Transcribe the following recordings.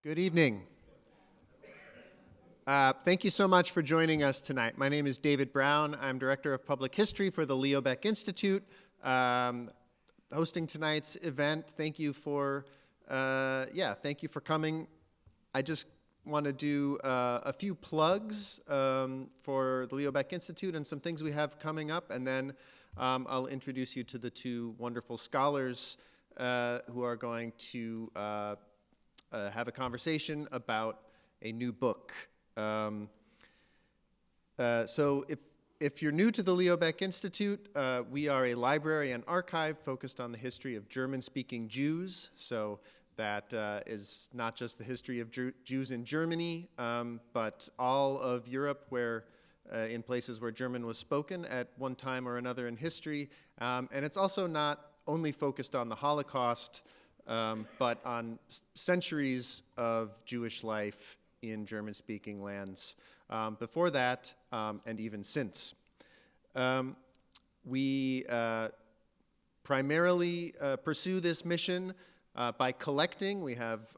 Good evening. Thank you so much for joining us tonight. My name is David Brown. I'm Director of Public History for the Leo Baeck Institute, hosting tonight's event. Thank you for, thank you for coming. I just want to do a few plugs for the Leo Baeck Institute and some things we have coming up, and then I'll introduce you to the two wonderful scholars who are going to have a conversation about a new book. So if you're new to the Leo Baeck Institute, we are a library and archive focused on the history of German-speaking Jews. So that is not just the history of Jews in Germany, but all of Europe, where in places where German was spoken at one time or another in history. And it's also not only focused on the Holocaust, but on centuries of Jewish life in German-speaking lands before that, and even since. We primarily pursue this mission by collecting. We have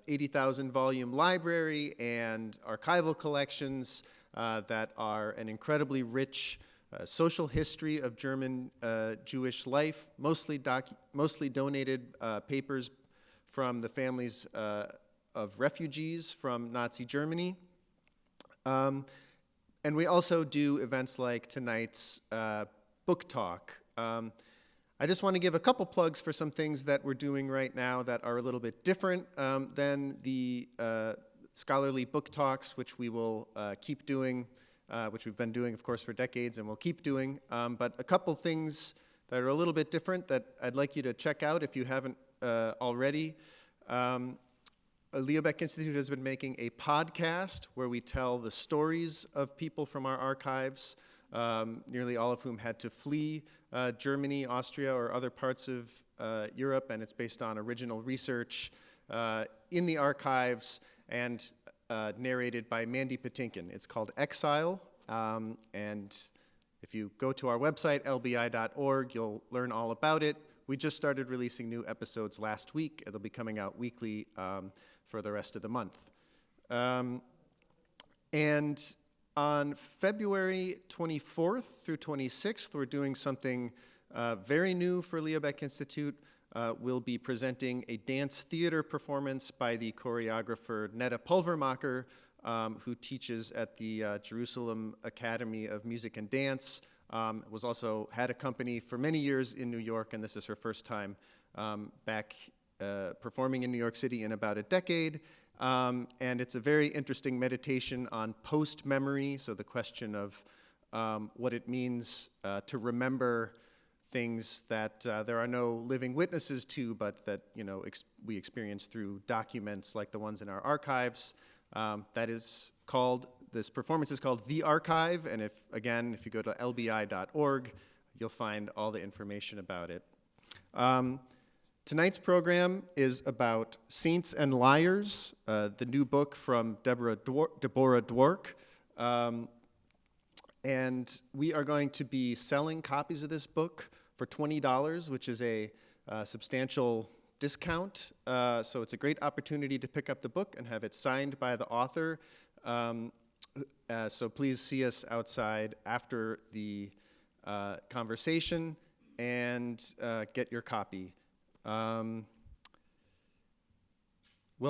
80,000 volume library and archival collections that are an incredibly rich social history of German Jewish life, mostly donated papers from the families of refugees from Nazi Germany. And we also do events like tonight's book talk. I just want to give a couple plugs for some things that we're doing right now that are a little bit different than the scholarly book talks, which we will keep doing, which we've been doing, of course, for decades and we'll keep doing. But a couple things that are a little bit different that I'd like you to check out if you haven't already. Leo Baeck Institute has been making a podcast where we tell the stories of people from our archives, nearly all of whom had to flee Germany, Austria, or other parts of Europe, and it's based on original research in the archives and narrated by Mandy Patinkin. It's called Exile, and if you go to our website, lbi.org, you'll learn all about it. We just started releasing new episodes last week. It'll be coming out weekly for the rest of the month. And on February 24th through 26th, we're doing something very new for Leo Baeck Institute. We'll be presenting a dance theater performance by the choreographer Netta Pulvermacher, who teaches at the Jerusalem Academy of Music and Dance. Had a company for many years in New York, and this is her first time back performing in New York City in about a decade. And it's a very interesting meditation on post-memory, so the question of what it means to remember things that there are no living witnesses to, but that we experience through documents like the ones in our archives. This performance is called The Archive, and if you go to lbi.org, you'll find all the information about it. Tonight's program is about Saints and Liars, the new book from Debórah Dwork. And we are going to be selling copies of this book for $20, which is a substantial discount. So it's a great opportunity to pick up the book and have it signed by the author. So please see us outside after the conversation and get your copy. We'll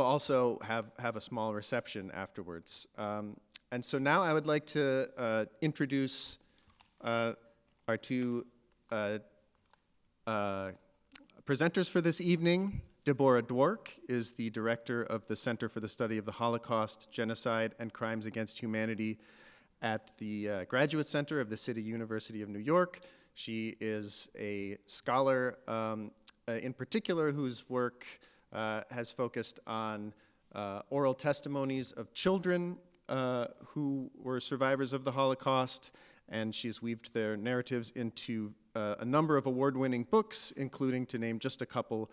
also have a small reception afterwards. And so now I would like to introduce our two presenters for this evening. Debórah Dwork is the director of the Center for the Study of the Holocaust, Genocide, and Crimes Against Humanity at the Graduate Center of the City University of New York. She is a scholar in particular whose work has focused on oral testimonies of children who were survivors of the Holocaust, and she's weaved their narratives into a number of award-winning books, including, to name just a couple,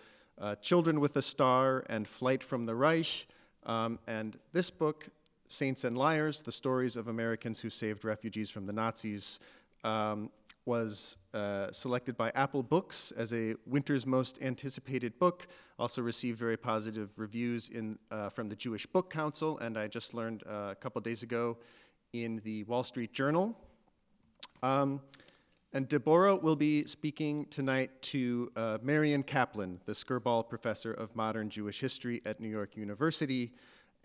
Children with a Star and Flight from the Reich. And this book, Saints and Liars, The Stories of Americans Who Saved Refugees from the Nazis, was selected by Apple Books as a winter's most anticipated book. Also received very positive reviews from the Jewish Book Council, and I just learned a couple days ago in the Wall Street Journal. And Debórah will be speaking tonight to Marion Kaplan, the Skirball Professor of Modern Jewish History at New York University,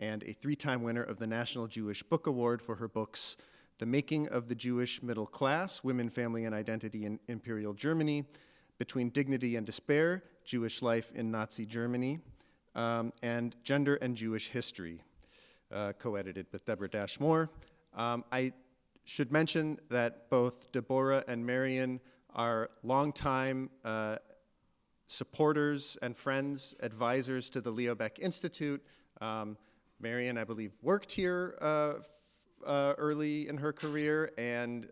and a 3-time winner of the National Jewish Book Award for her books, The Making of the Jewish Middle Class, Women, Family, and Identity in Imperial Germany, Between Dignity and Despair, Jewish Life in Nazi Germany, and Gender and Jewish History, co-edited with Deborah Dashmore. I should mention that both Debórah and Marion are longtime supporters and friends, advisors to the Leo Baeck Institute. Marion, I believe, worked here early in her career and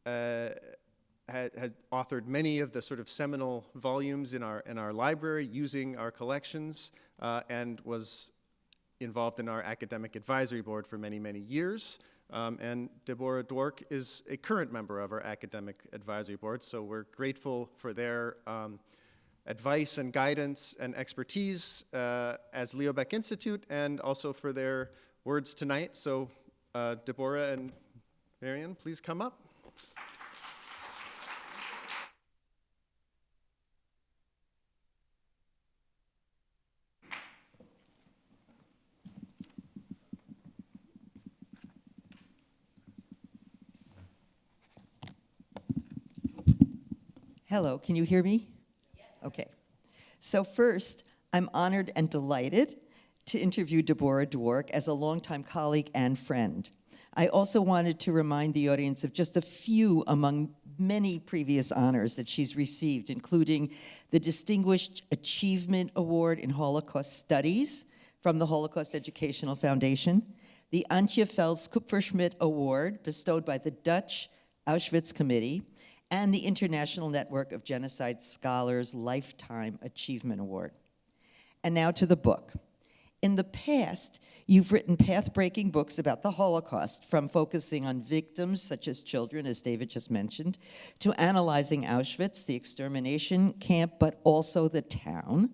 had authored many of the sort of seminal volumes in our library using our collections, and was involved in our academic advisory board for many, many years. And Debórah Dwork is a current member of our academic advisory board, so we're grateful for their advice and guidance and expertise as Leo Baeck Institute, and also for their words tonight. So Debórah and Marion, please come up. Hello, can you hear me? Yes. Okay. So first, I'm honored and delighted to interview Debórah Dwork as a longtime colleague and friend. I also wanted to remind the audience of just a few among many previous honors that she's received, including the Distinguished Achievement Award in Holocaust Studies from the Holocaust Educational Foundation, the Antje Fels Kupferschmidt Award bestowed by the Dutch Auschwitz Committee, and the International Network of Genocide Scholars Lifetime Achievement Award. And now to the book. In the past, you've written path-breaking books about the Holocaust, from focusing on victims, such as children, as David just mentioned, to analyzing Auschwitz, the extermination camp, but also the town,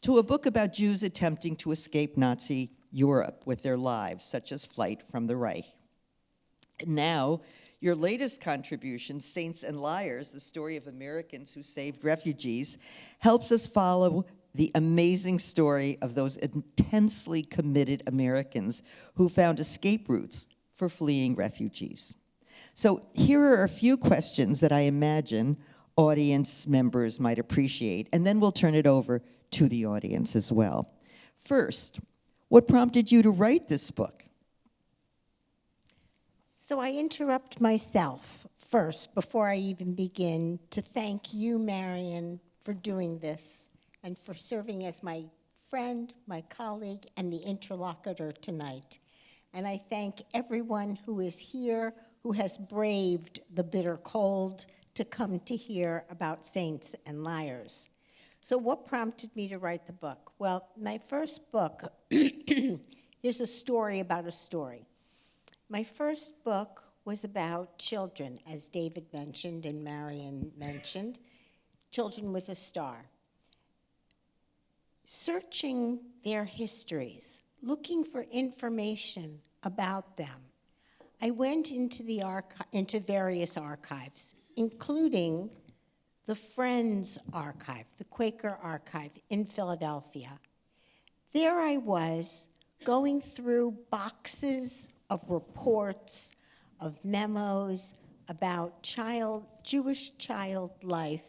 to a book about Jews attempting to escape Nazi Europe with their lives, such as Flight from the Reich. Now, your latest contribution, Saints and Liars, the story of Americans who saved refugees, helps us follow the amazing story of those intensely committed Americans who found escape routes for fleeing refugees. So here are a few questions that I imagine audience members might appreciate, and then we'll turn it over to the audience as well. First, what prompted you to write this book? So I interrupt myself first, before I even begin, to thank you, Marion, for doing this and for serving as my friend, my colleague, and the interlocutor tonight. And I thank everyone who is here, who has braved the bitter cold to come to hear about Saints and Liars. So what prompted me to write the book? Well, my first book is a story about a story. My first book was about children, as David mentioned and Marion mentioned, Children with a Star. Searching their histories, looking for information about them, I went into various archives, including the Friends Archive, the Quaker Archive in Philadelphia. There I was, going through boxes of reports, of memos about Jewish child life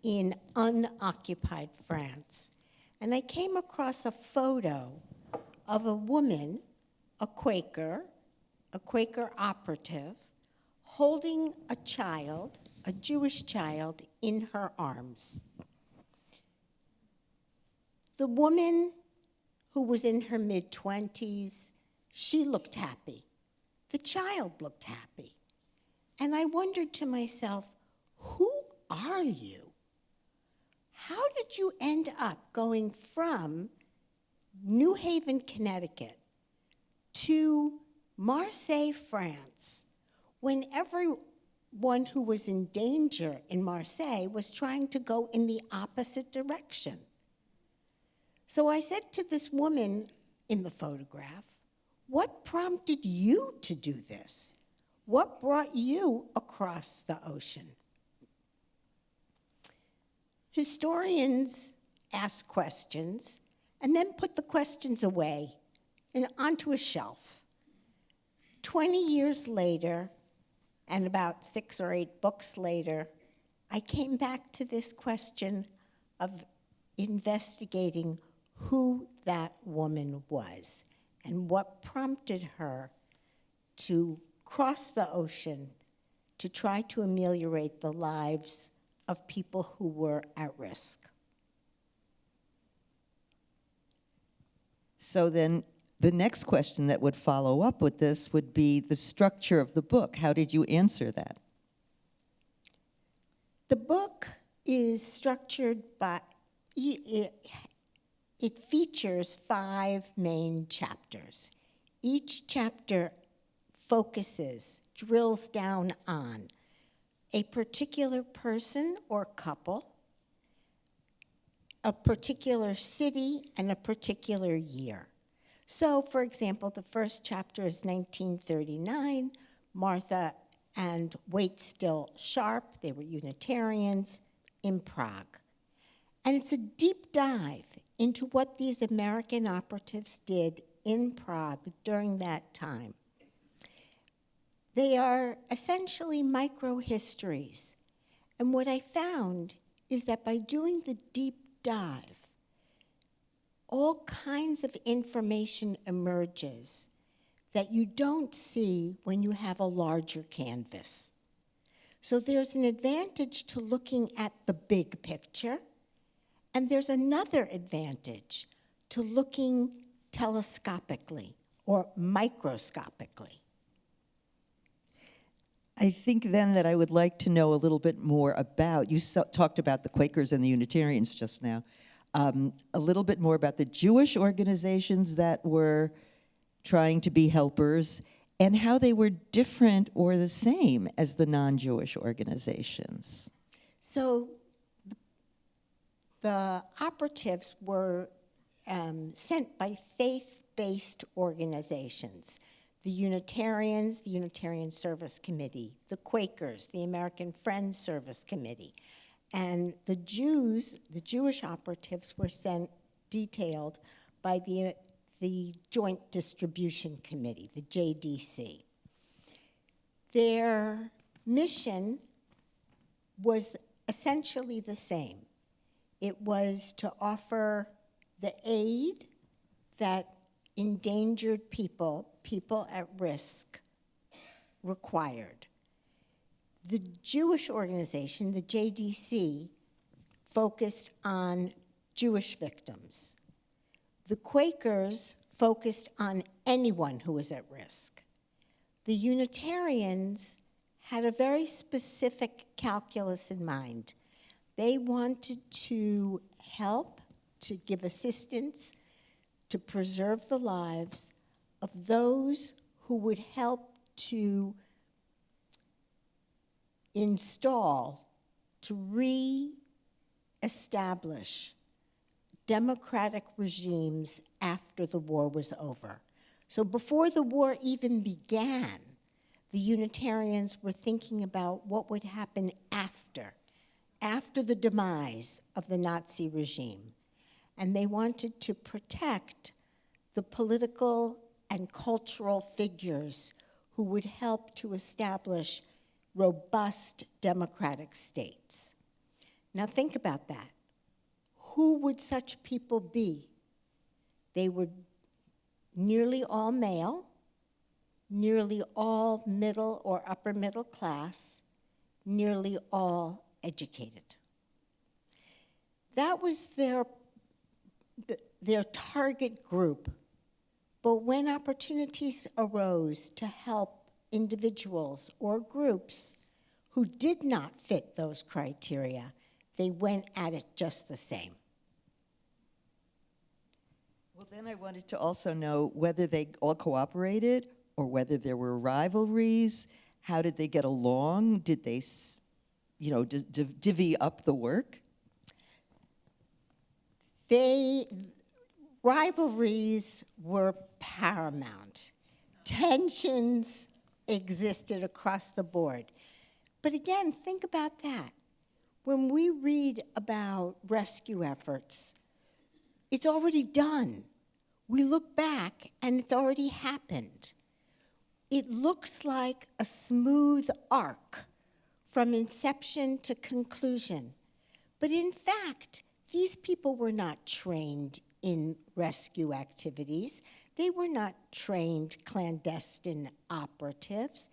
in unoccupied France. And I came across a photo of a woman, a Quaker operative, holding a child, a Jewish child, in her arms. The woman, who was in her mid-20s, she looked happy. The child looked happy. And I wondered to myself, who are you? How did you end up going from New Haven, Connecticut, to Marseille, France, when one who was in danger in Marseille was trying to go in the opposite direction. So I said to this woman in the photograph, "What prompted you to do this? What brought you across the ocean?" Historians ask questions and then put the questions away and onto a shelf. 20 years later, and about 6 or 8 books later, I came back to this question of investigating who that woman was and what prompted her to cross the ocean to try to ameliorate the lives of people who were at risk. So then the next question that would follow up with this would be the structure of the book. How did you answer that? The book is structured by, it features 5 main chapters. Each chapter focuses, drills down on a particular person or couple, a particular city, and a particular year. So, for example, the first chapter is 1939, Martha and Waitstill Sharp, they were Unitarians, in Prague. And it's a deep dive into what these American operatives did in Prague during that time. They are essentially micro-histories. And what I found is that by doing the deep dive, all kinds of information emerges that you don't see when you have a larger canvas. So there's an advantage to looking at the big picture, and there's another advantage to looking telescopically or microscopically. I think then that I would like to know a little bit more about, you talked about the Quakers and the Unitarians just now, a little bit more about the Jewish organizations that were trying to be helpers and how they were different or the same as the non-Jewish organizations. So the operatives were sent by faith-based organizations. The Unitarians, the Unitarian Service Committee, the Quakers, the American Friends Service Committee. And the Jews, the Jewish operatives, were sent detailed by the Joint Distribution Committee, the JDC. Their mission was essentially the same. It was to offer the aid that endangered people at risk, required. The Jewish organization, the JDC, focused on Jewish victims. The Quakers focused on anyone who was at risk. The Unitarians had a very specific calculus in mind. They wanted to help, to give assistance, to preserve the lives of those who would help to install, to re-establish democratic regimes after the war was over. So before the war even began, the Unitarians were thinking about what would happen after the demise of the Nazi regime. And they wanted to protect the political and cultural figures who would help to establish robust democratic states. Now think about that. Who would such people be? They were nearly all male, nearly all middle or upper middle class, nearly all educated. That was their target group. But when opportunities arose to help individuals or groups who did not fit those criteria, they went at it just the same. Well, then I wanted to also know whether they all cooperated or whether there were rivalries. How did they get along? Did they, divvy up the work? Rivalries were paramount. Tensions existed across the board. But again, think about that. When we read about rescue efforts, it's already done. We look back and it's already happened. It looks like a smooth arc from inception to conclusion. But in fact, these people were not trained in rescue activities. They were not trained clandestine operatives.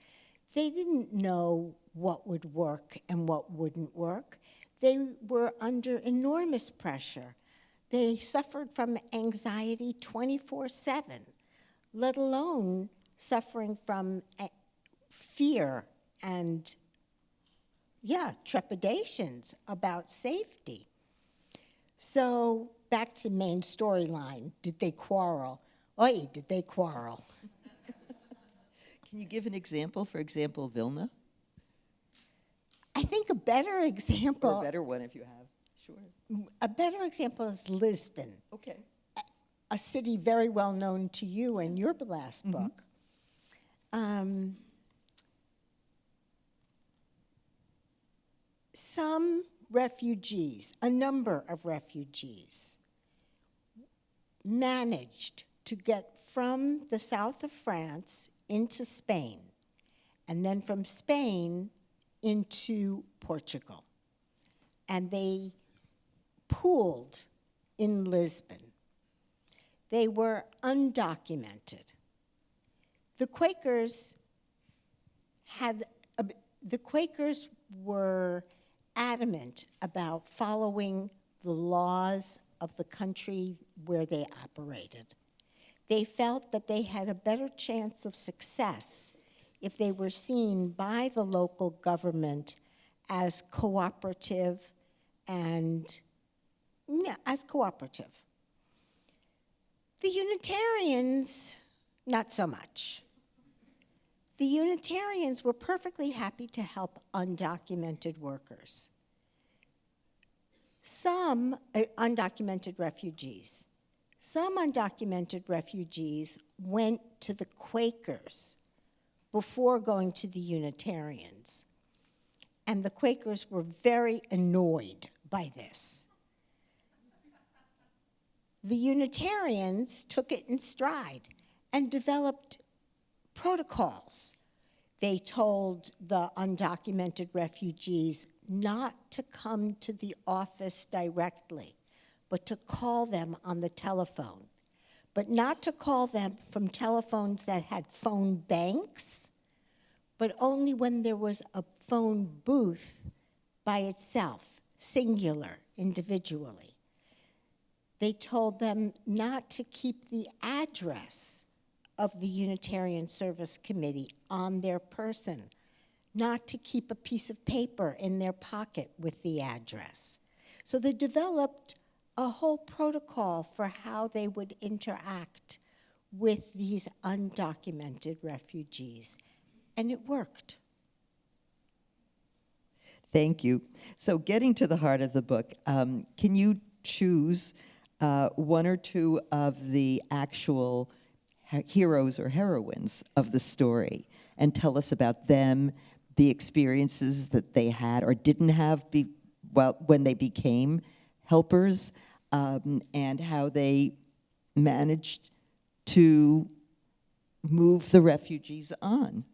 They didn't know what would work and what wouldn't work. They were under enormous pressure. They suffered from anxiety 24/7, let alone suffering from fear and, trepidations about safety. So back to main storyline. Did they quarrel? Oy, did they quarrel? Can you give an example? For example, Vilna? I think a better example. Or a better one if you have. Sure. A better example is Lisbon. Okay. A city very well known to you in your last book. Some refugees, a number of refugees, managed to get from the south of France into Spain, and then from Spain into Portugal. And they pooled in Lisbon. They were undocumented. The Quakers were adamant about following the laws of the country where they operated. They felt that they had a better chance of success if they were seen by the local government as cooperative and, as cooperative. The Unitarians, not so much. The Unitarians were perfectly happy to help undocumented workers. Some undocumented refugees. Some undocumented refugees went to the Quakers before going to the Unitarians. And the Quakers were very annoyed by this. The Unitarians took it in stride and developed protocols. They told the undocumented refugees not to come to the office directly, but to call them on the telephone. But not to call them from telephones that had phone banks, but only when there was a phone booth by itself, singular, individually. They told them not to keep the address of the Unitarian Service Committee on their person, not to keep a piece of paper in their pocket with the address. So they developed a whole protocol for how they would interact with these undocumented refugees, and it worked. Thank you. So getting to the heart of the book, can you choose one or two of the actual heroes or heroines of the story and tell us about them, the experiences that they had or didn't have when they became helpers, and how they managed to move the refugees on?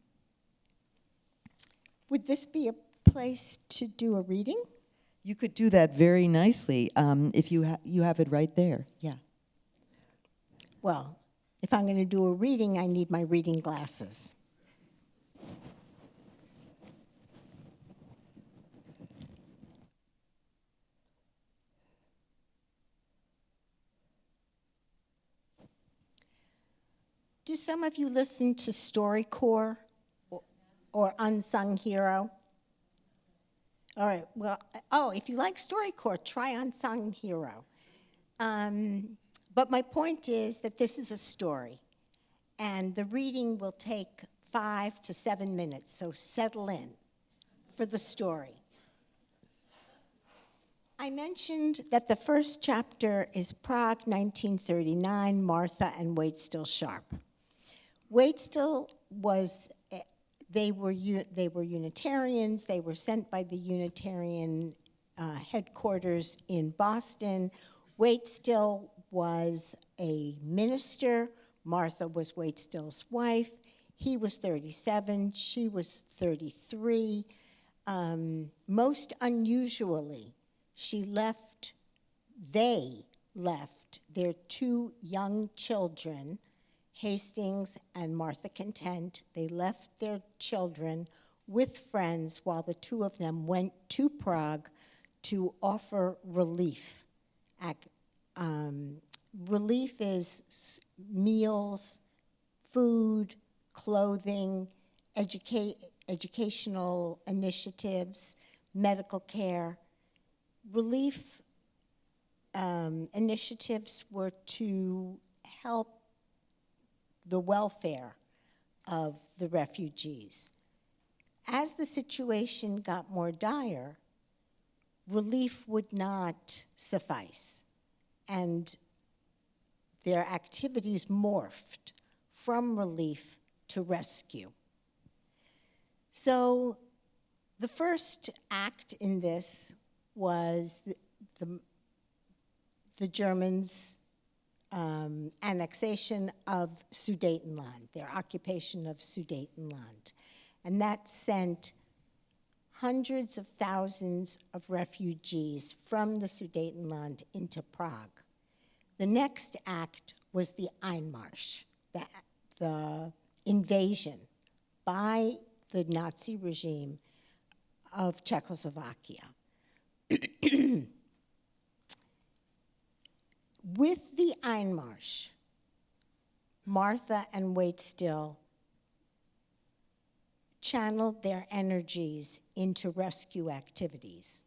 Would this be a place to do a reading? You could do that very nicely if you have it right there. Yeah. Well, if I'm going to do a reading, I need my reading glasses. Do some of you listen to StoryCorps or Unsung Hero? All right, well, if you like StoryCorps, try Unsung Hero. But my point is that this is a story, and the reading will take 5 to 7 minutes, so settle in for the story. I mentioned that the first chapter is Prague, 1939, Martha and Waitstill Sharp. Waitstill was, they were Unitarians. They were sent by the Unitarian headquarters in Boston. Waitstill was a minister. Martha was Waitstill's wife. He was 37, she was 33. Most unusually, they left their 2 young children, Hastings and Martha Content. They left their children with friends while the 2 of them went to Prague to offer relief. Relief is meals, food, clothing, educational initiatives, medical care. Relief initiatives were to help the welfare of the refugees. As the situation got more dire, relief would not suffice, and their activities morphed from relief to rescue. So the first act in this was the Germans' annexation of Sudetenland, their occupation of Sudetenland. And that sent hundreds of thousands of refugees from the Sudetenland into Prague. The next act was the Einmarsch, the invasion by the Nazi regime of Czechoslovakia. With the Einmarsch, Martha and Waitstill channeled their energies into rescue activities.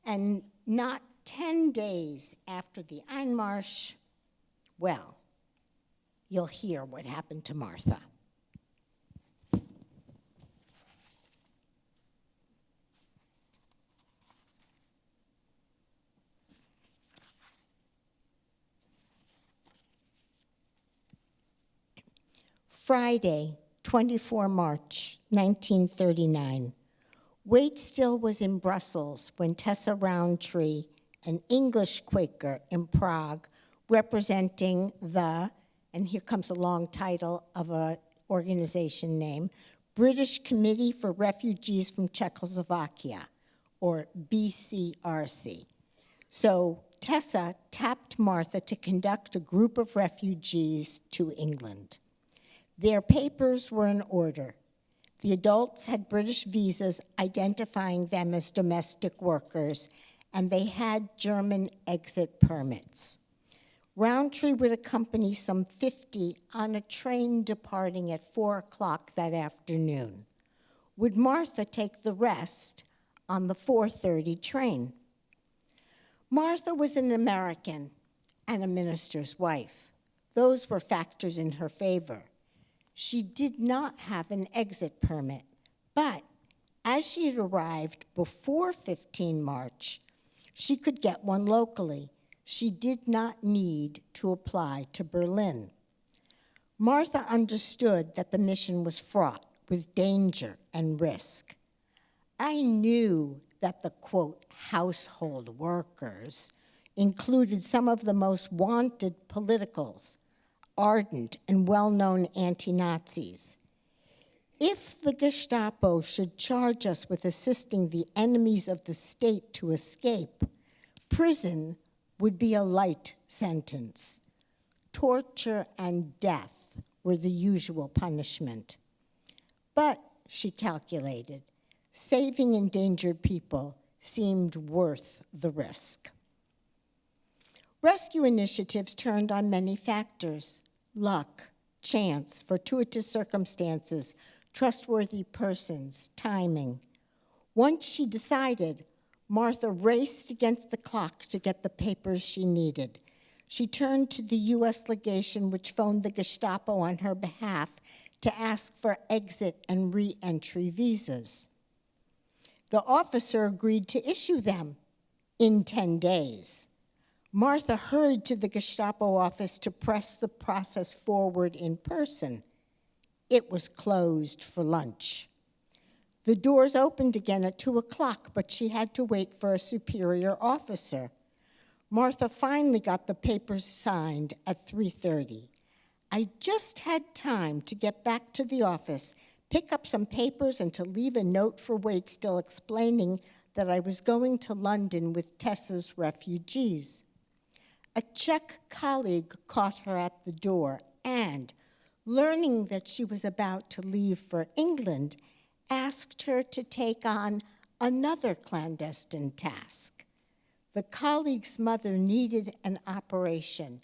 And not 10 days after the Einmarsch, well, you'll hear what happened to Martha. Friday, 24 March, 1939. Waitstill was in Brussels when Tessa Roundtree, an English Quaker in Prague, representing the, and here comes a long title of an organization name, British Committee for Refugees from Czechoslovakia, or BCRC. So Tessa tapped Martha to conduct a group of refugees to England. Their papers were in order. The adults had British visas identifying them as domestic workers, and they had German exit permits. Roundtree would accompany some 50 on a train departing at 4 o'clock that afternoon. Would Martha take the rest on the 4:30 train? Martha was an American and a minister's wife. Those were factors in her favor. She did not have an exit permit, but as she had arrived before 15 March, she could get one locally. She did not need to apply to Berlin. Martha understood that the mission was fraught with danger and risk. I knew that the, quote, household workers included some of the most wanted politicals, ardent and well-known anti-Nazis. If the Gestapo should charge us with assisting the enemies of the state to escape, prison would be a light sentence. Torture and death were the usual punishment. But, she calculated, saving endangered people seemed worth the risk. Rescue initiatives turned on many factors: luck, chance, fortuitous circumstances, trustworthy persons, timing. Once she decided, Martha raced against the clock to get the papers she needed. She turned to the U.S. legation, which phoned the Gestapo on her behalf, to ask for exit and re-entry visas. The officer agreed to issue them in 10 days. Martha hurried to the Gestapo office to press the process forward in person. It was closed for lunch. The doors opened again at 2 o'clock, but she had to wait for a superior officer. Martha finally got the papers signed at 3:30. I just had time to get back to the office, pick up some papers, and to leave a note for Waitstill explaining that I was going to London with Tessa's refugees. A Czech colleague caught her at the door and, learning that she was about to leave for England, asked her to take on another clandestine task. The colleague's mother needed an operation,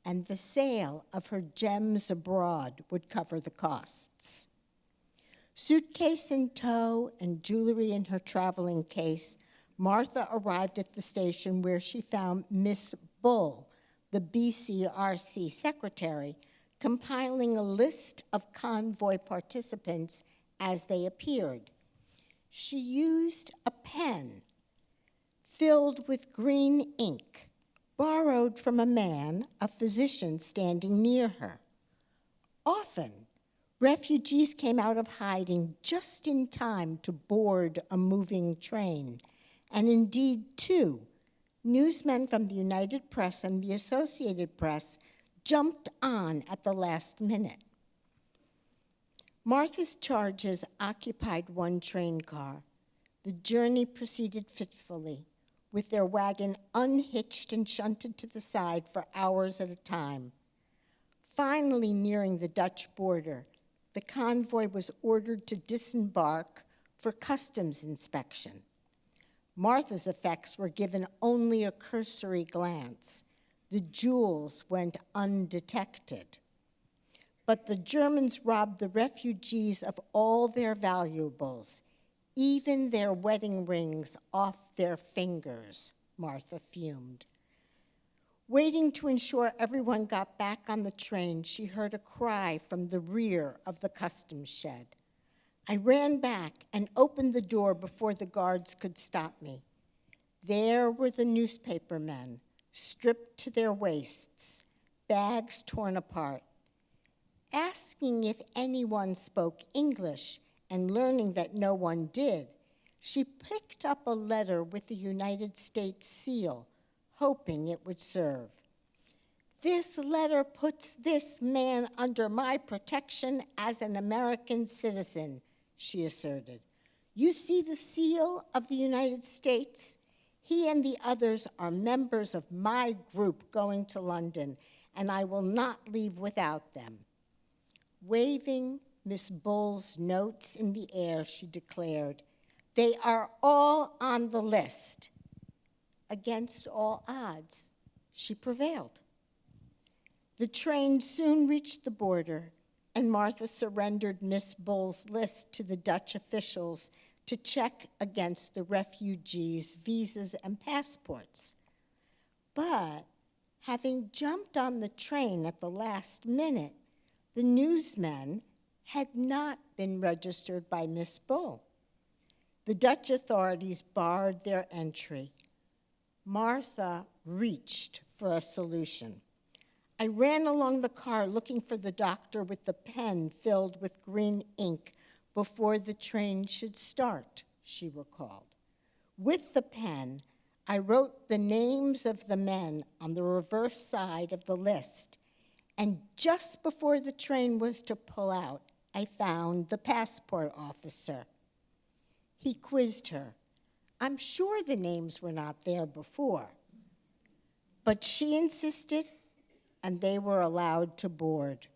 and the sale of her gems abroad would cover the costs. Suitcase in tow and jewelry in her traveling case, Martha arrived at the station where she found Miss Bull, the BCRC secretary, compiling a list of convoy participants as they appeared. She used a pen filled with green ink, borrowed from a man, a physician standing near her. Often, refugees came out of hiding just in time to board a moving train, and indeed, too, newsmen from the United Press and the Associated Press jumped on at the last minute. Martha's charges occupied one train car. The journey proceeded fitfully, with their wagon unhitched and shunted to the side for hours at a time. Finally, nearing the Dutch border, the convoy was ordered to disembark for customs inspection. Martha's effects were given only a cursory glance. The jewels went undetected. But the Germans robbed the refugees of all their valuables, even their wedding rings off their fingers, Martha fumed. Waiting to ensure everyone got back on the train, she heard a cry from the rear of the customs shed. I ran back and opened the door before the guards could stop me. There were the newspaper men, stripped to their waists, bags torn apart. Asking if anyone spoke English and learning that no one did, she picked up a letter with the United States seal, hoping it would serve. This letter puts this man under my protection as an American citizen, she asserted. You see the seal of the United States? He and the others are members of my group going to London, and I will not leave without them. Waving Miss Bull's notes in the air, she declared, they are all on the list. Against all odds, she prevailed. The train soon reached the border, and Martha surrendered Miss Bull's list to the Dutch officials to check against the refugees' visas and passports. But having jumped on the train at the last minute, the newsmen had not been registered by Miss Bull. The Dutch authorities barred their entry. Martha reached for a solution. I ran along the car looking for the doctor with the pen filled with green ink before the train should start, she recalled. With the pen, I wrote the names of the men on the reverse side of the list, and just before the train was to pull out, I found the passport officer. He quizzed her. I'm sure the names were not there before. But she insisted, and they were allowed to board.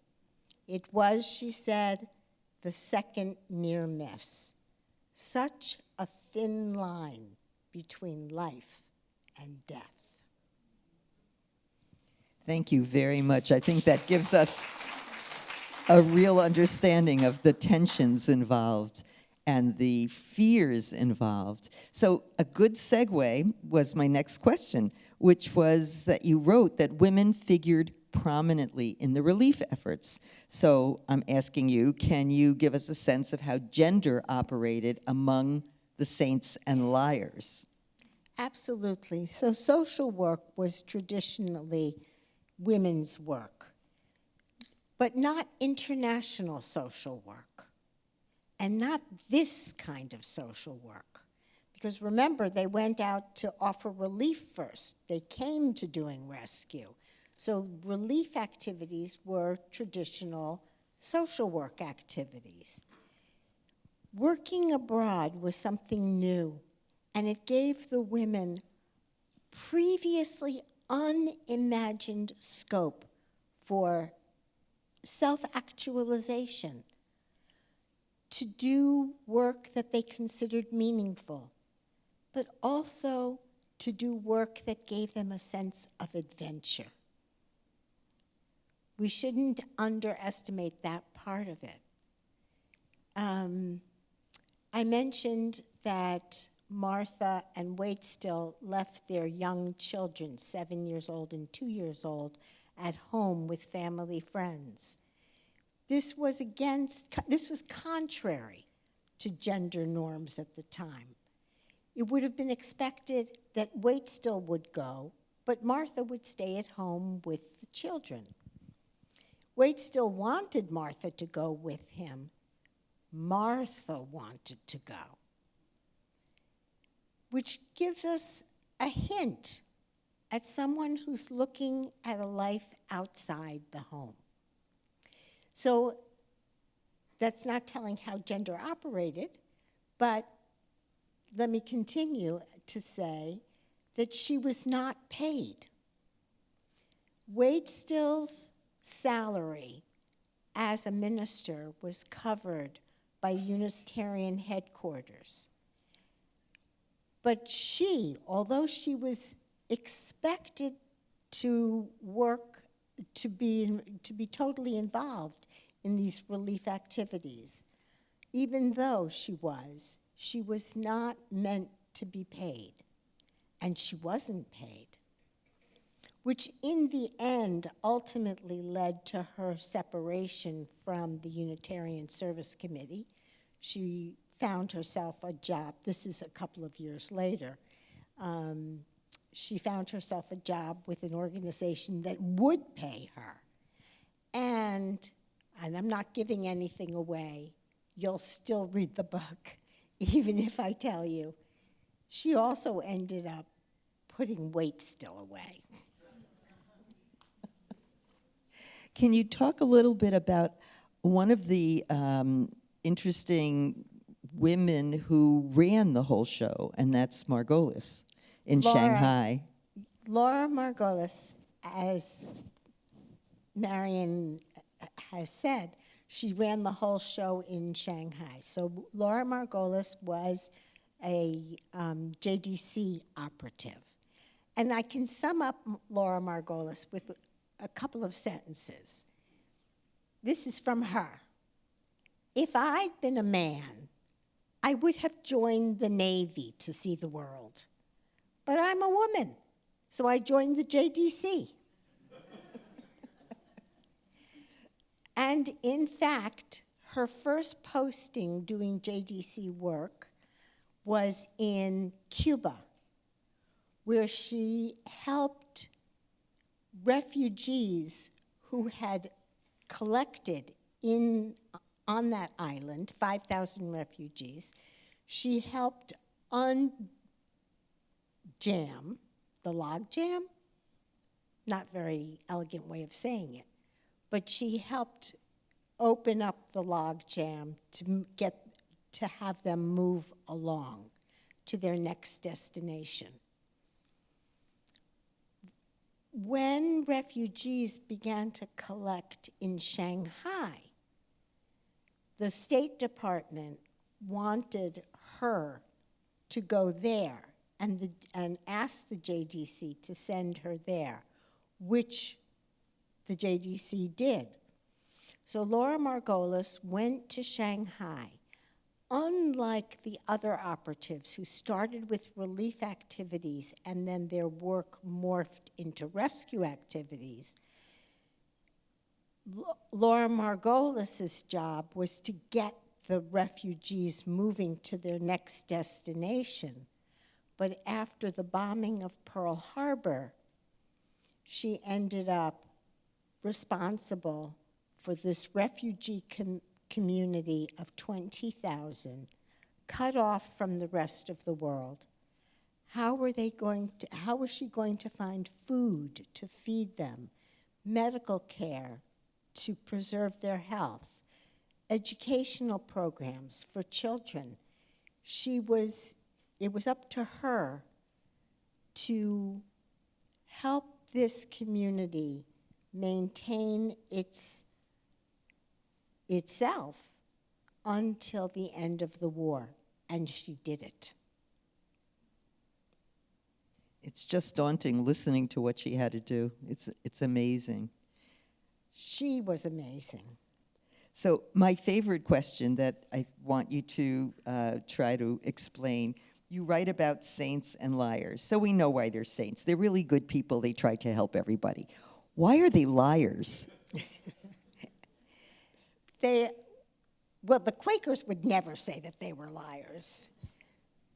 It was, she said, the second near miss. Such a thin line between life and death. Thank you very much. I think that gives us a real understanding of the tensions involved and the fears involved. So a good segue was my next question, which was that you wrote that women figured prominently in the relief efforts. So I'm asking you, can you give us a sense of how gender operated among the saints and liars? Absolutely. So social work was traditionally women's work, but not international social work, and not this kind of social work. Because remember, they went out to offer relief first. They came to doing rescue. So relief activities were traditional social work activities. Working abroad was something new, and it gave the women previously unimagined scope for self-actualization, to do work that they considered meaningful, but also to do work that gave them a sense of adventure. We shouldn't underestimate that part of it. I mentioned that Martha and Waitstill left their young children, 7 years old and 2 years old, at home with family friends. This was contrary to gender norms at the time. It would have been expected that Waitstill would go, but Martha would stay at home with the children. Waitstill wanted Martha to go with him. Martha wanted to go, which gives us a hint at someone who's looking at a life outside the home. So that's not telling how gender operated, but let me continue to say that she was not paid. Waitstill's salary as a minister was covered by Unitarian headquarters. But she, although she was expected to work, to be totally involved in these relief activities, even though she was not meant to be paid, and she wasn't paid, which in the end ultimately led to her separation from the Unitarian Service Committee. She found herself a job, this is a couple of years later, she found herself a job with an organization that would pay her. And I'm not giving anything away, you'll still read the book, even if I tell you. She also ended up putting Waitstill away. Can you talk a little bit about one of the interesting women who ran the whole show, and that's Margolis in Shanghai? Laura Margolis, as Marion has said, she ran the whole show in Shanghai. So Laura Margolis was a JDC operative. And I can sum up Laura Margolis with a couple of sentences. This is from her. If I'd been a man, I would have joined the Navy to see the world. But I'm a woman, so I joined the JDC. And in fact, her first posting doing JDC work was in Cuba, where she helped refugees who had collected on that island, 5,000 refugees. She helped unjam the log jam, not very elegant way of saying it, but she helped open up the log jam to have them move along to their next destination. When refugees began to collect in Shanghai, the State Department wanted her to go there and asked the JDC to send her there, which the JDC did. So Laura Margolis went to Shanghai. Unlike the other operatives who started with relief activities and then their work morphed into rescue activities, Laura Margolis's job was to get the refugees moving to their next destination. But after the bombing of Pearl Harbor, she ended up responsible for this refugee community of 20,000, cut off from the rest of the world. How was she going to find food to feed them, medical care to preserve their health, educational programs for children? It was up to her to help this community maintain itself until the end of the war, and she did it. It's just daunting listening to what she had to do. It's amazing. She was amazing. So my favorite question that I want you to try to explain, you write about saints and liars. So we know why they're saints. They're really good people. They try to help everybody. Why are they liars? Well, the Quakers would never say that they were liars.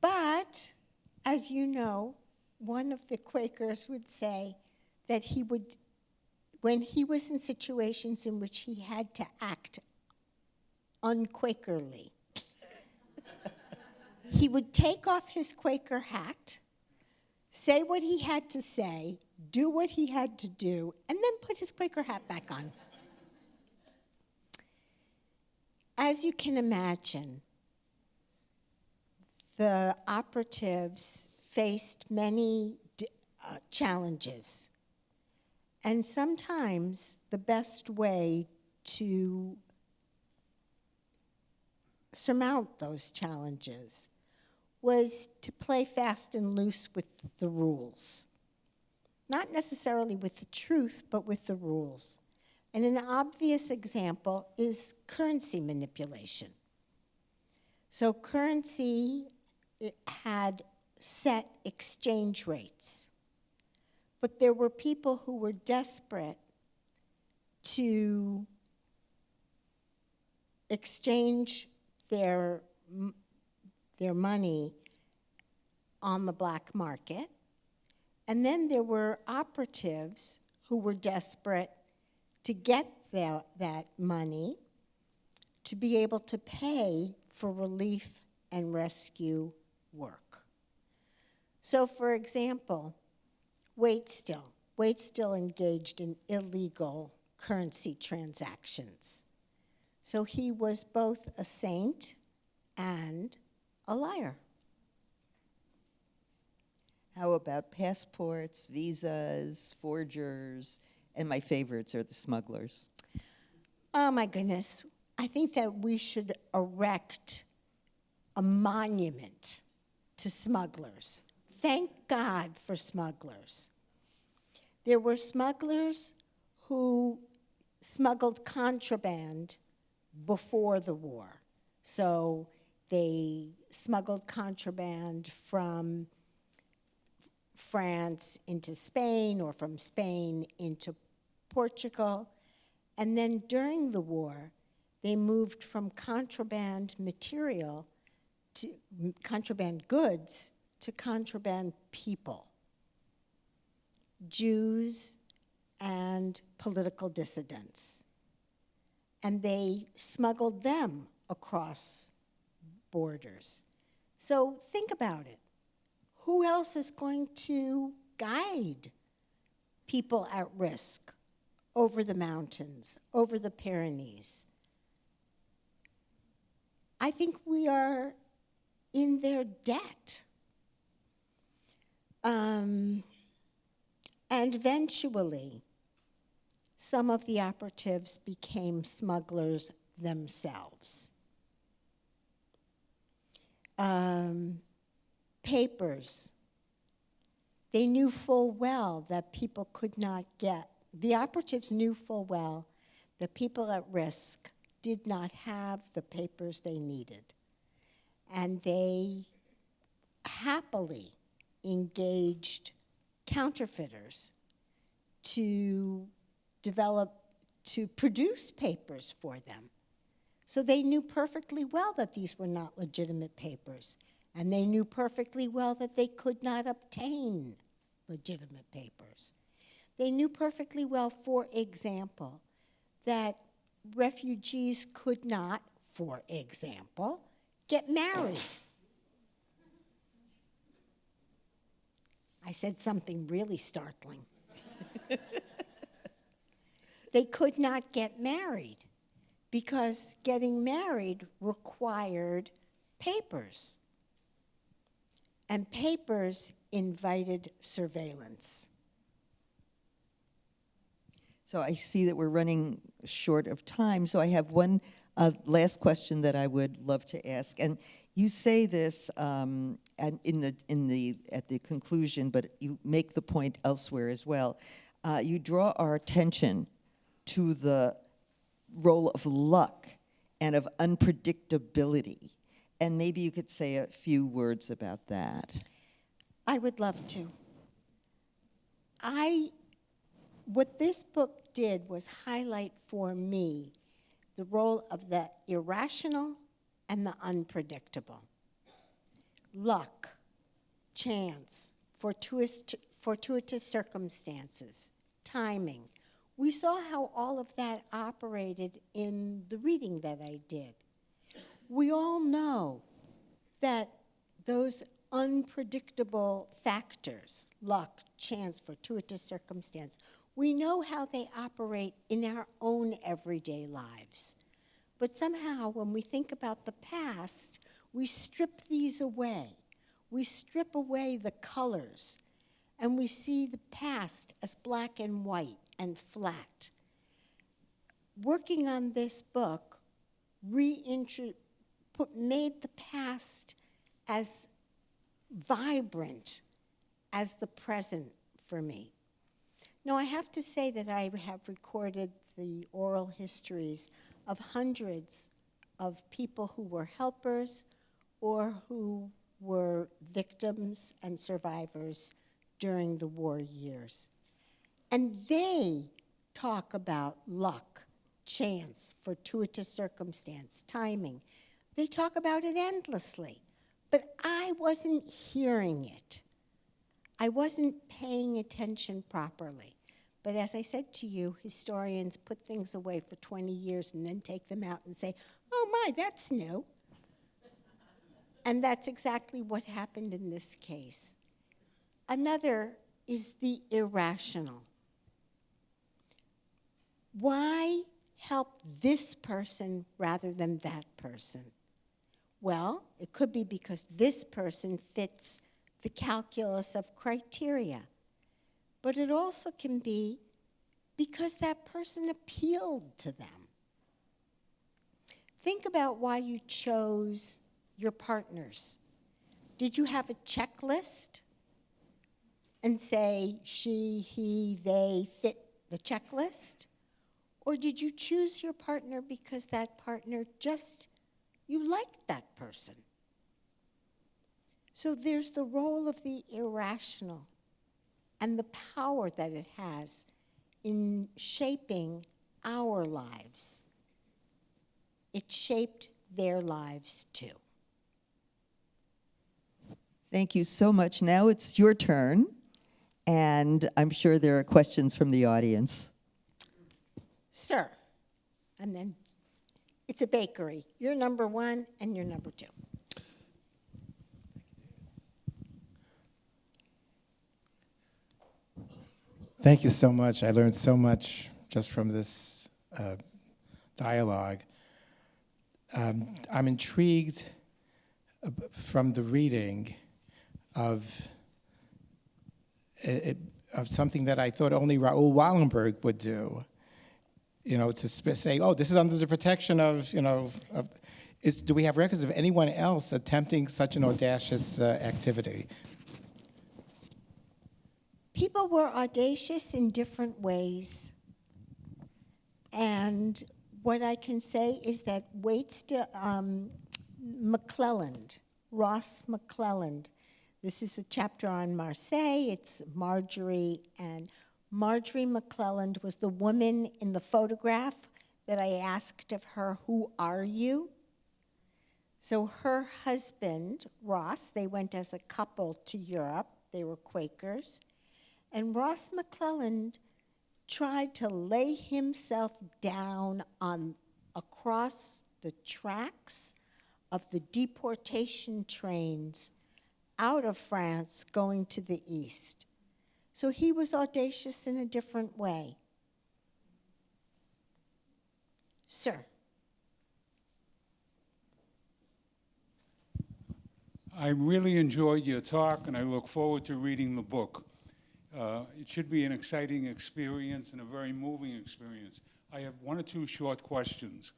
But, as you know, one of the Quakers would say that when he was in situations in which he had to act unquakerly, he would take off his Quaker hat, say what he had to say, do what he had to do, and then put his Quaker hat back on. As you can imagine, the operatives faced many challenges. And sometimes the best way to surmount those challenges was to play fast and loose with the rules. Not necessarily with the truth, but with the rules. And an obvious example is currency manipulation. So currency, it had set exchange rates. But there were people who were desperate to exchange their money on the black market. And then there were operatives who were desperate to get that money to be able to pay for relief and rescue work. So, for example, Waitstill engaged in illegal currency transactions. So he was both a saint and a liar. How about passports, visas, forgers, and my favorites are the smugglers? Oh my goodness. I think that we should erect a monument to smugglers. Thank God for smugglers. There were smugglers who smuggled contraband before the war. So they smuggled contraband from France into Spain or from Spain into Portugal. And then during the war, they moved from contraband material to contraband goods to contraband people, Jews and political dissidents. And they smuggled them across borders. So think about it. Who else is going to guide people at risk over the mountains, over the Pyrenees? I think we are in their debt. And eventually, some of the operatives became smugglers themselves. Papers. They knew full well that people could not get, the operatives knew full well that people at risk did not have the papers they needed. And they happily engaged counterfeiters to develop, to produce papers for them. So they knew perfectly well that these were not legitimate papers, and they knew perfectly well that they could not obtain legitimate papers. They knew perfectly well, for example, that refugees could not, for example, get married. I said something really startling. They could not get married because getting married required papers. And papers invited surveillance. So I see that we're running short of time, so I have one last question that I would love to ask. And you say this at the conclusion, but you make the point elsewhere as well. You draw our attention to the role of luck and of unpredictability. And maybe you could say a few words about that. I would love to. What this book did was highlight for me the role of the irrational and the unpredictable. Luck, chance, fortuitous circumstances, timing. We saw how all of that operated in the reading that I did. We all know that those unpredictable factors, luck, chance, fortuitous circumstance, we know how they operate in our own everyday lives. But somehow, when we think about the past, we strip these away. We strip away the colors, and we see the past as black and white and flat. Working on this book made the past as vibrant as the present for me. Now, I have to say that I have recorded the oral histories of hundreds of people who were helpers or who were victims and survivors during the war years. And they talk about luck, chance, fortuitous circumstance, timing. They talk about it endlessly, but I wasn't hearing it. I wasn't paying attention properly. But as I said to you, historians put things away for 20 years and then take them out and say, oh my, that's new. And that's exactly what happened in this case. Another is the irrational. Why help this person rather than that person? Well, it could be because this person fits the calculus of criteria. But it also can be because that person appealed to them. Think about why you chose your partners. Did you have a checklist and say she, he, they fit the checklist? Or did you choose your partner because that partner you liked that person? So there's the role of the irrational and the power that it has in shaping our lives. It shaped their lives too. Thank you so much. Now it's your turn, and I'm sure there are questions from the audience. Sir, and then it's a bakery. You're number one and you're number two. Thank you so much. I learned so much just from this dialogue. I'm intrigued from the reading of something that I thought only Raoul Wallenberg would do. You know, to say, oh, this is under the protection of, do we have records of anyone else attempting such an audacious activity? People were audacious in different ways. And what I can say is that Ross McClelland, this is a chapter on Marseille. It's Marjorie and Marjorie McClelland was the woman in the photograph that I asked of her, "Who are you?" So her husband, Ross, they went as a couple to Europe. They were Quakers. And Ross McClelland tried to lay himself down across the tracks of the deportation trains out of France going to the east. So he was audacious in a different way. Sir. I really enjoyed your talk, and I look forward to reading the book. It should be an exciting experience and a very moving experience. I have one or two short questions.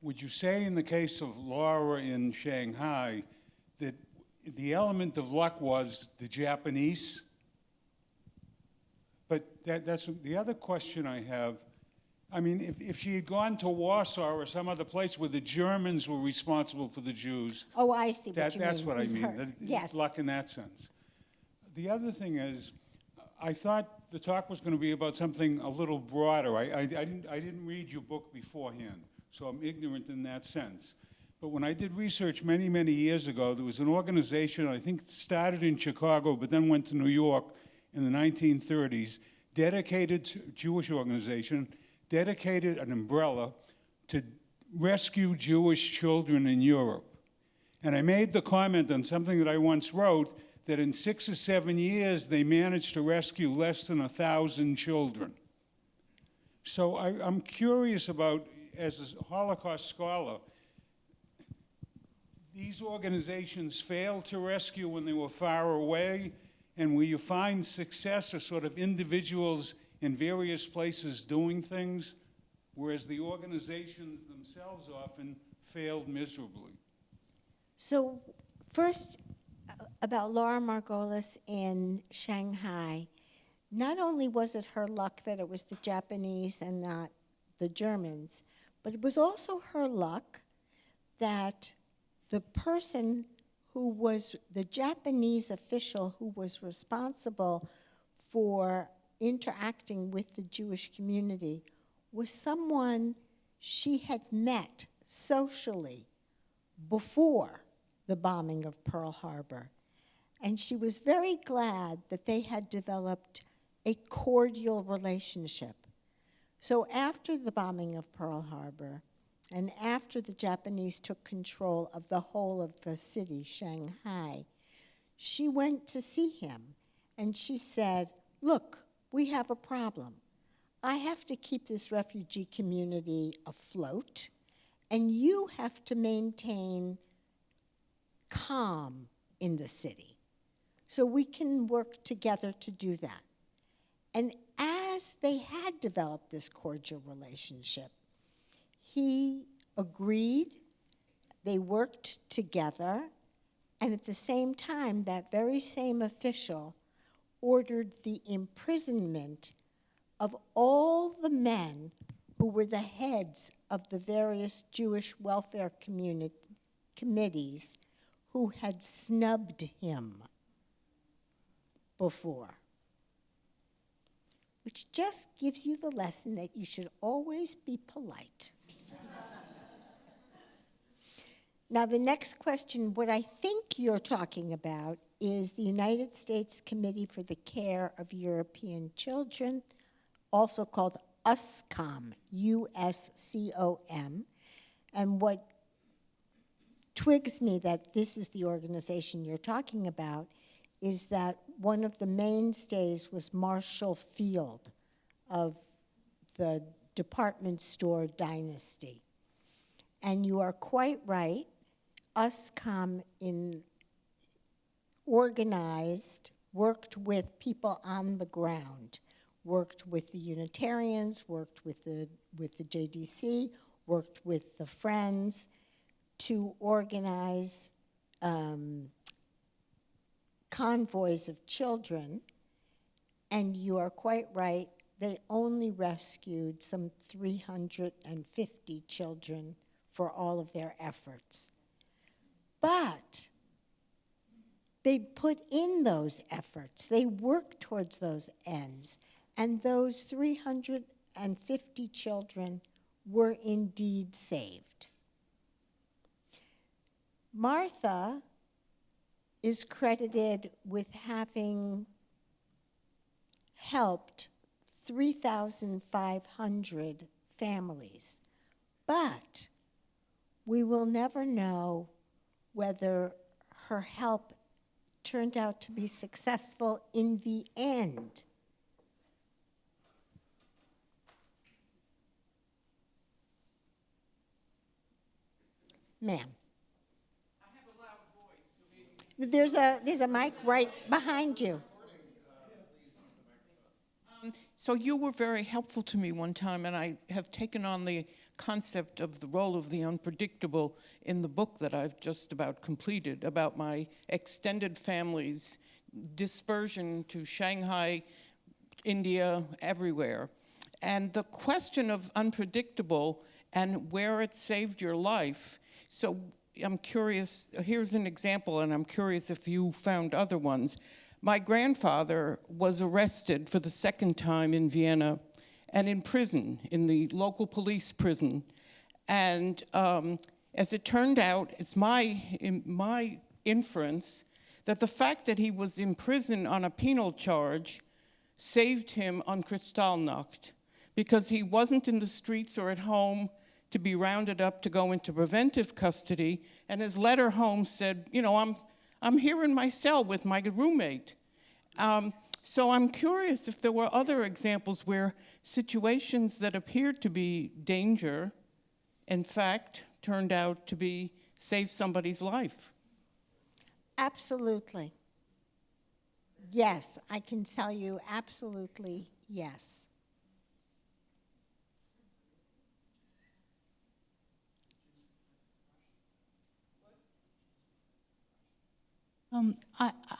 Would you say in the case of Laura in Shanghai that the element of luck was the Japanese? But that's the other question I have. I mean, if she had gone to Warsaw or some other place where the Germans were responsible for the Jews, Oh, I see what you mean. that's what I It was mean. her. Yes. Luck in that sense. The other thing is, I thought the talk was going to be about something a little broader. I didn't read your book beforehand, so I'm ignorant in that sense. But when I did research many, many years ago, there was an organization, I think it started in Chicago, but then went to New York in the 1930s, dedicated to Jewish organization, dedicated an umbrella to rescue Jewish children in Europe. And I made the comment on something that I once wrote, that in 6 or 7 years, they managed to rescue less than 1,000 children. So I'm curious about, as a Holocaust scholar, these organizations failed to rescue when they were far away, and where you find success are sort of individuals in various places doing things, whereas the organizations themselves often failed miserably. So first, about Laura Margolis in Shanghai, not only was it her luck that it was the Japanese and not the Germans, but it was also her luck that the person who was the Japanese official who was responsible for interacting with the Jewish community was someone she had met socially before the bombing of Pearl Harbor. And she was very glad that they had developed a cordial relationship. So after the bombing of Pearl Harbor, and after the Japanese took control of the whole of the city, Shanghai, she went to see him, and she said, "Look, we have a problem. I have to keep this refugee community afloat, and you have to maintain calm in the city. So we can work together to do that." And as they had developed this cordial relationship, he agreed, they worked together, and at the same time, that very same official ordered the imprisonment of all the men who were the heads of the various Jewish welfare committees who had snubbed him before. Which just gives you the lesson that you should always be polite. Now, the next question, what I think you're talking about is the United States Committee for the Care of European Children, also called USCOM, USCOM. And what twigs me that this is the organization you're talking about is that one of the mainstays was Marshall Field of the department store dynasty. And you are quite right. USCOM organized, worked with people on the ground, worked with the Unitarians, worked with the JDC, worked with the Friends to organize convoys of children. And you are quite right, they only rescued some 350 children for all of their efforts. But they put in those efforts, they worked towards those ends, and those 350 children were indeed saved. Martha is credited with having helped 3,500 families, but we will never know whether her help turned out to be successful in the end. Ma'am. I have a loud voice, so maybe. There's a mic right behind you. So you were very helpful to me one time, and I have taken on the concept of the role of the unpredictable in the book that I've just about completed, about my extended family's dispersion to Shanghai, India, everywhere. And the question of unpredictable and where it saved your life. So I'm curious, here's an example, and I'm curious if you found other ones. My grandfather was arrested for the second time in Vienna and in prison, in the local police prison. And as it turned out, it's my inference that the fact that he was in prison on a penal charge saved him on Kristallnacht, because he wasn't in the streets or at home to be rounded up to go into preventive custody. And his letter home said, you know, I'm here in my cell with my roommate. So I'm curious if there were other examples where situations that appeared to be danger, in fact, turned out to be save somebody's life. Absolutely. Yes, I can tell you absolutely yes.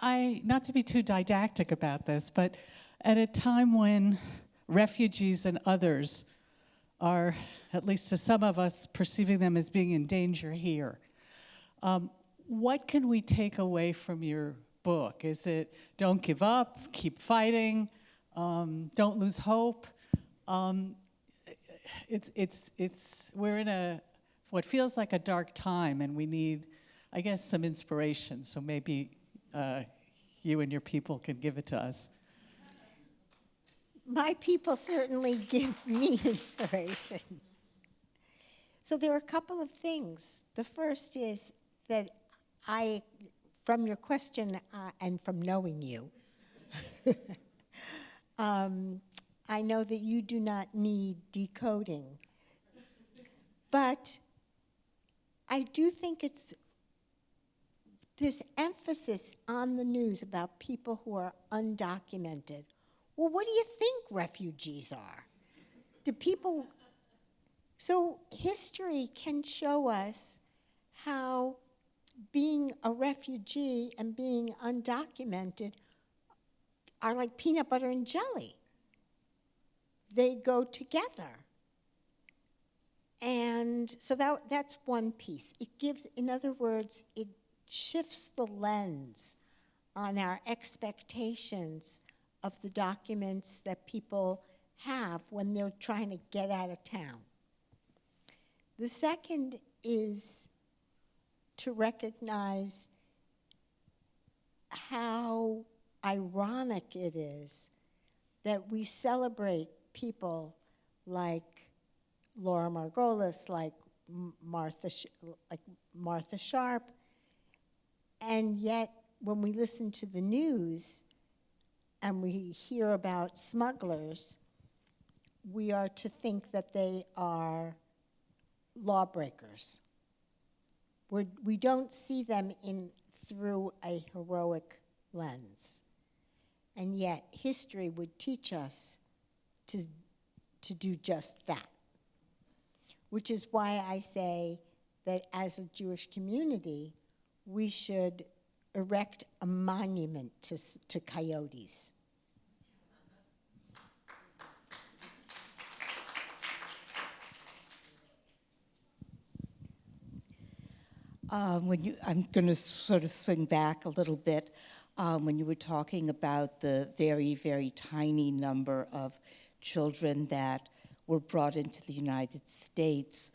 I not to be too didactic about this, but at a time when refugees and others are, at least to some of us, perceiving them as being in danger here, what can we take away from your book? Is it don't give up, keep fighting, don't lose hope? We're in what feels like a dark time, and we need, I guess, some inspiration. So maybe you and your people can give it to us. My people certainly give me inspiration. So there are a couple of things. The first is that from your question and from knowing you, I know that you do not need decoding. But I do think it's this emphasis on the news about people who are undocumented. Well, what do you think refugees are? Do people... So history can show us how being a refugee and being undocumented are like peanut butter and jelly. They go together. And so that's one piece. It gives, in other words, it shifts the lens on our expectations of the documents that people have when they're trying to get out of town. The second is to recognize how ironic it is that we celebrate people like Laura Margolis, like Martha Sharp, and yet when we listen to the news and we hear about smugglers, we are to think that they are lawbreakers. We don't see them through a heroic lens. And yet history would teach us to do just that. Which is why I say that as a Jewish community, we should erect a monument to coyotes. I'm going to sort of swing back a little bit. when you were talking about the very, very tiny number of children that were brought into the United States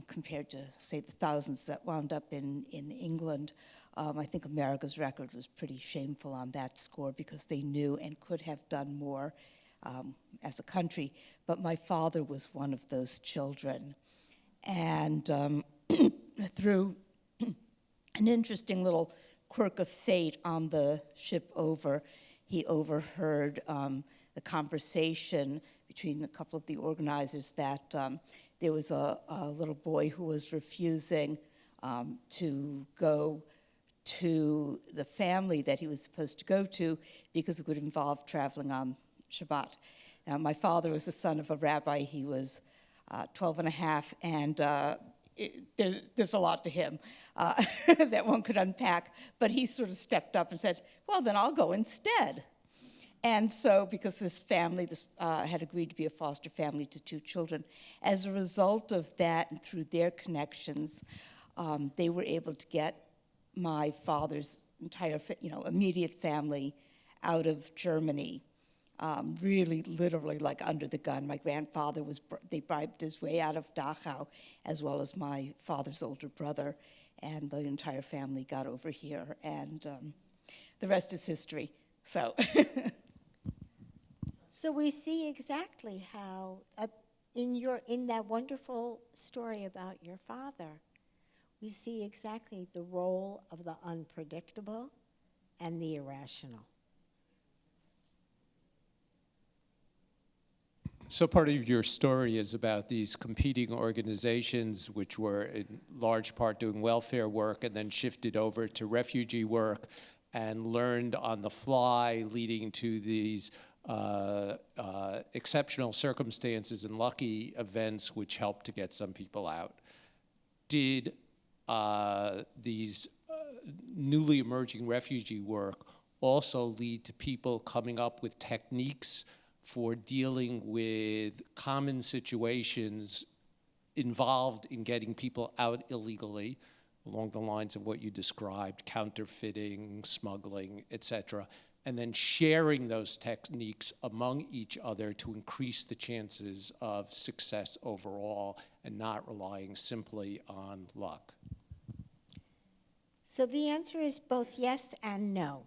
compared to, say, the thousands that wound up in England. I think America's record was pretty shameful on that score because they knew and could have done more as a country. But my father was one of those children. And through an interesting little quirk of fate on the ship over, he overheard the conversation between a couple of the organizers that there was a little boy who was refusing to go to the family that he was supposed to go to because it would involve traveling on Shabbat. Now, my father was the son of a rabbi. He was 12 and a half, and there's a lot to him that one could unpack. But he sort of stepped up and said, well, then I'll go instead. And so, because this family had agreed to be a foster family to 2 children, as a result of that and through their connections, they were able to get my father's entire, immediate family out of Germany, really literally like under the gun. My grandfather they bribed his way out of Dachau, as well as my father's older brother, and the entire family got over here, and the rest is history. So. So we see exactly how, in that wonderful story about your father, we see exactly the role of the unpredictable and the irrational. So part of your story is about these competing organizations which were in large part doing welfare work and then shifted over to refugee work and learned on the fly, leading to these exceptional circumstances and lucky events which helped to get some people out. Did these newly emerging refugee work also lead to people coming up with techniques for dealing with common situations involved in getting people out illegally, along the lines of what you described, counterfeiting, smuggling, et cetera, and then sharing those techniques among each other to increase the chances of success overall and not relying simply on luck? So the answer is both yes and no.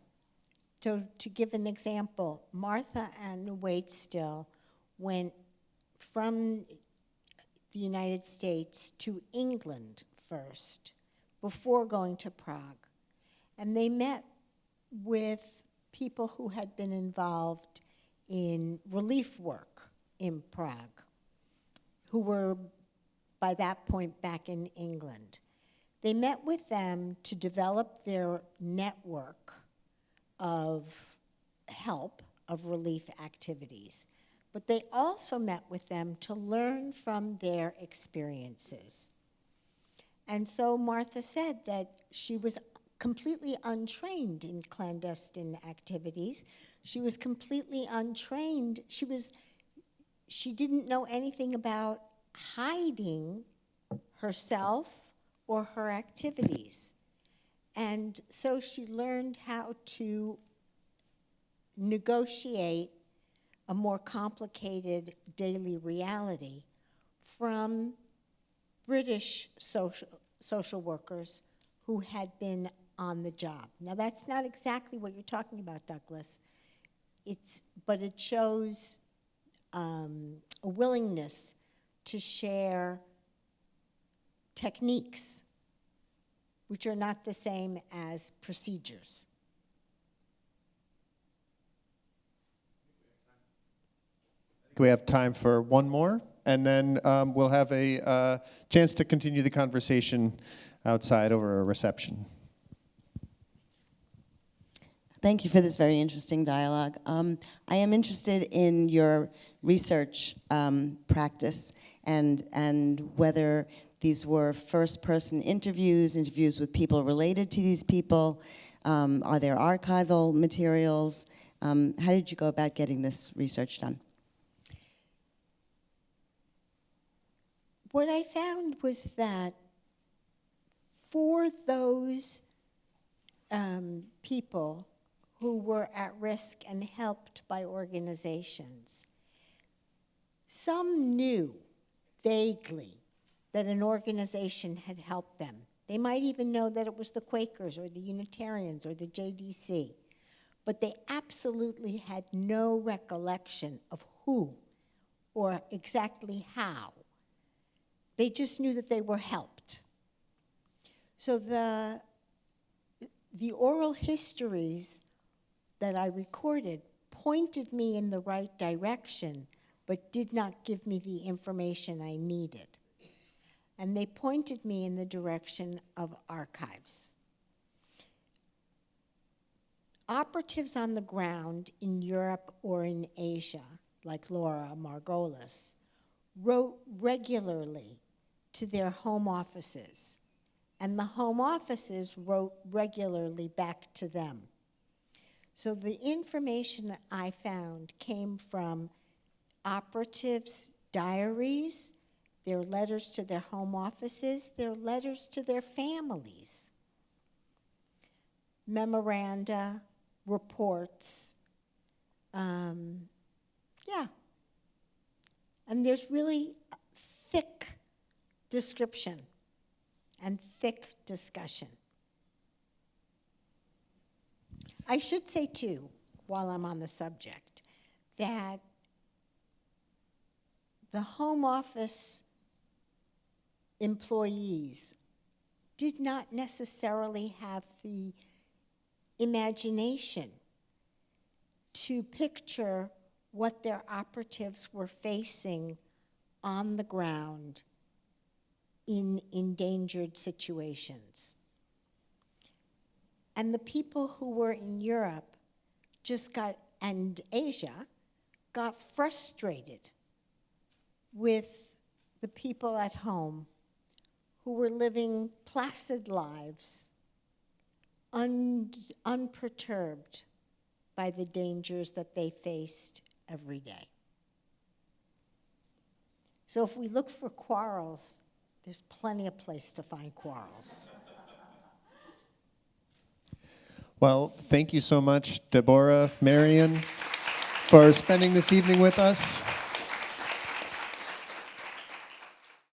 So to give an example, Martha and Waitstill went from the United States to England first before going to Prague. And they met with people who had been involved in relief work in Prague, who were by that point back in England. They met with them to develop their network of help, of relief activities. But they also met with them to learn from their experiences. And so Martha said that she was completely untrained in clandestine activities. She was completely untrained. She didn't know anything about hiding herself or her activities. And so she learned how to negotiate a more complicated daily reality from British social workers who had been on the job. Now, that's not exactly what you're talking about, Douglas. But it shows a willingness to share techniques, which are not the same as procedures. We have time for one more, and then we'll have a chance to continue the conversation outside over a reception. Thank you for this very interesting dialogue. I am interested in your research practice and whether these were first-person interviews with people related to these people. Are there archival materials? How did you go about getting this research done? What I found was that for those people who were at risk and helped by organizations. Some knew vaguely that an organization had helped them. They might even know that it was the Quakers or the Unitarians or the JDC, but they absolutely had no recollection of who or exactly how. They just knew that they were helped. So the oral histories that I recorded pointed me in the right direction, but did not give me the information I needed. And they pointed me in the direction of archives. Operatives on the ground in Europe or in Asia, like Laura Margolis, wrote regularly to their home offices, and the home offices wrote regularly back to them. So the information that I found came from operatives' diaries, their letters to their home offices, their letters to their families, memoranda, reports, yeah. And there's really thick description and thick discussion. I should say, too, while I'm on the subject, that the Home Office employees did not necessarily have the imagination to picture what their operatives were facing on the ground in endangered situations. And the people who were in Europe and Asia got frustrated with the people at home who were living placid lives, unperturbed by the dangers that they faced every day. So if we look for quarrels, there's plenty of place to find quarrels. Well, thank you so much, Debórah, Marion, for spending this evening with us.